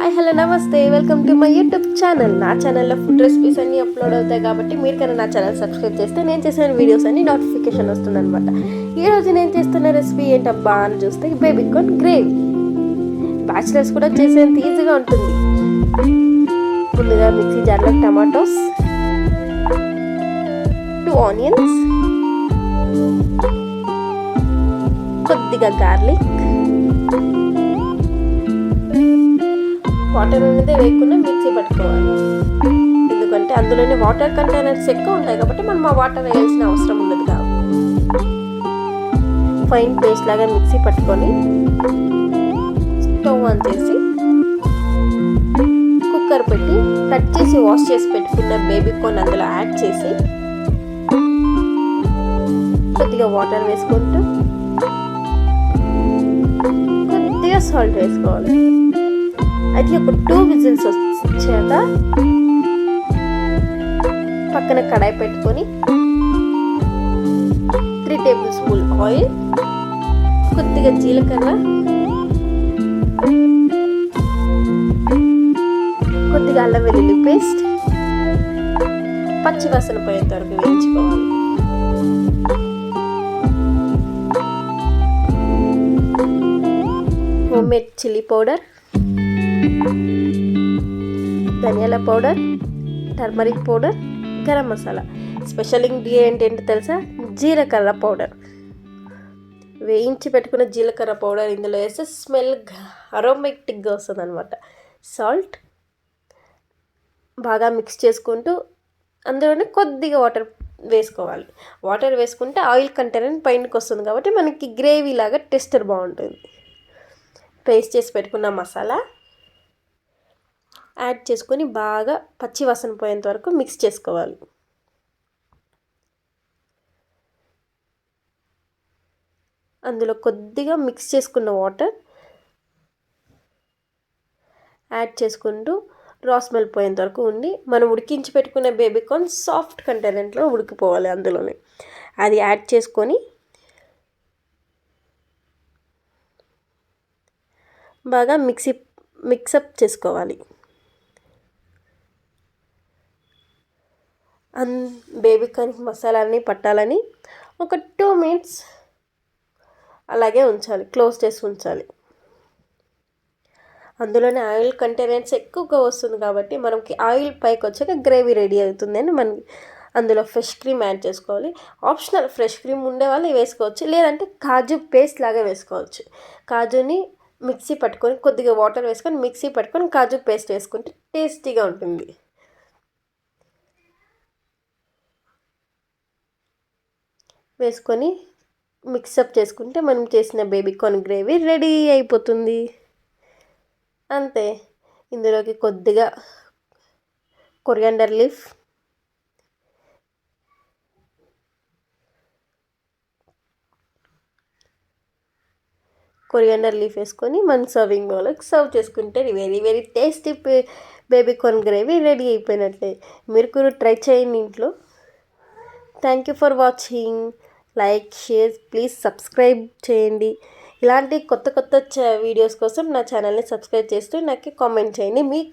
Hi hello నమస్తే, welcome to my YouTube channel. నా ఛానల్లో ఫుడ్ రెసిపీస్ అన్నీ అప్లోడ్ అవుతాయి కాబట్టి మీరు కన్నా నా ఛానల్ సబ్స్క్రైబ్ చేస్తే నేను చేసిన వీడియోస్ అన్ని నోటిఫికేషన్ వస్తుందన్నమాట. ఈరోజు నేను చేస్తున్న రెసిపీ ఏంటబ్బా అని చూస్తే బేబీ కార్న్ గ్రేవీ. బ్యాచిలర్స్ కూడా చేసేంత ఈజీగా ఉంటుంది. ముందుగా మిక్సీ జార్లో టమాటోస్, 2 ఆనియన్స్, కొద్దిగా గార్లిక్, వాటర్ అనేది వేయకుండా మిక్సీ పట్టుకోవాలి. ఎందుకంటే అందులోనే వాటర్ కంటైనర్స్ ఎక్కువ ఉంటాయి కాబట్టి మనం ఆ వాటర్ వేయాల్సిన అవసరం ఉండదు కాబట్టి ఫైన్ పేస్ట్ లాగా మిక్సీ పట్టుకొని స్టవ్ ఆన్ చేసి కుక్కర్ పెట్టి కట్ చేసి వాష్ చేసి పెట్టుకున్న బేబీ కార్న్ అందులో యాడ్ చేసి కొద్దిగా వాటర్ వేసుకుంటూ కొద్దిగా సాల్ట్ వేసుకోవాలి. అది ఒక 2 విజిల్స్ వచ్చాక పక్కన కడాయి పెట్టుకొని 3 టేబుల్ స్పూన్ ఆయిల్, కొద్దిగా జీలకర్ర, కొద్దిగా అల్లం వెల్లుల్లి పేస్ట్, పచ్చివాసన పోయేంత వరకు వేయించుకోవాలి. హోమ్మేడ్ చిల్లీ పౌడర్, ధనియాల powder, turmeric powder, garam masala. Special ingredient ఏంటో తెలుసా? జీలకర్ర పౌడర్. వేయించి పెట్టుకున్న జీలకర్ర పౌడర్ ఇందులో వేస్తే స్మెల్ అరోమేటిక్గా వస్తుంది అనమాట. సాల్ట్ బాగా మిక్స్ చేసుకుంటూ అందులోనే కొద్దిగా వాటర్ వేసుకోవాలి. వాటర్ వేసుకుంటే ఆయిల్ కంటెంట్ పైనకి వస్తుంది కాబట్టి మనకి గ్రేవీ లాగా టెక్స్చర్ బాగుంటుంది. పేస్ట్ చేసి పెట్టుకున్న మసాలా యాడ్ చేసుకొని బాగా పచ్చి వాసన పోయేంత వరకు మిక్స్ చేసుకోవాలి. అందులో కొద్దిగా మిక్స్ చేసుకున్న వాటర్ యాడ్ చేసుకుంటూ రా స్మెల్ పోయేంత వరకు ఉండి మనం ఉడికించి పెట్టుకున్న బేబీ కార్న్ సాఫ్ట్ కంటెంట్లో ఉడికిపోవాలి. అందులోనే అది యాడ్ చేసుకొని బాగా మిక్సప్ చేసుకోవాలి. బేబీ కార్న్కి మసాలా అన్నీ పట్టాలని ఒక 2 మినిట్స్ అలాగే ఉంచాలి, క్లోజ్ చేసి ఉంచాలి. అందులోనే ఆయిల్ కంటెంట్స్ ఎక్కువగా వస్తుంది కాబట్టి మనకి ఆయిల్ పైకి వచ్చాక గ్రేవీ రెడీ అవుతుందని మనకి అందులో ఫ్రెష్ క్రీమ్ యాడ్ చేసుకోవాలి. ఆప్షనల్, ఫ్రెష్ క్రీమ్ ఉండే వాళ్ళు వేసుకోవచ్చు, లేదంటే కాజు పేస్ట్ లాగా వేసుకోవచ్చు. కాజుని మిక్సీ పట్టుకొని కొద్దిగా వాటర్ వేసుకొని మిక్సీ పట్టుకొని కాజు పేస్ట్ వేసుకుంటే టేస్టీగా ఉంటుంది. వేసుకొని మిక్సప్ చేసుకుంటే మనం చేసిన బేబీ కార్న్ గ్రేవీ రెడీ అయిపోతుంది. అంతే. ఇందులోకి కొద్దిగా కొరియాండర్ లీఫ్, వేసుకొని మన సర్వింగ్ బౌల్కి సర్వ్ చేసుకుంటే very very tasty baby corn gravy ready అయిపోయినట్లే. మీరు కూడా ట్రై చేయండి ఇంట్లో. Thank you for watching. Like, share, please subscribe చేయండి. ఇలాంటి కొత్త వీడియోస్ కోసం నా ఛానల్ని సబ్స్క్రైబ్ చేస్తూ నాకు కామెంట్ చేయండి. మీకు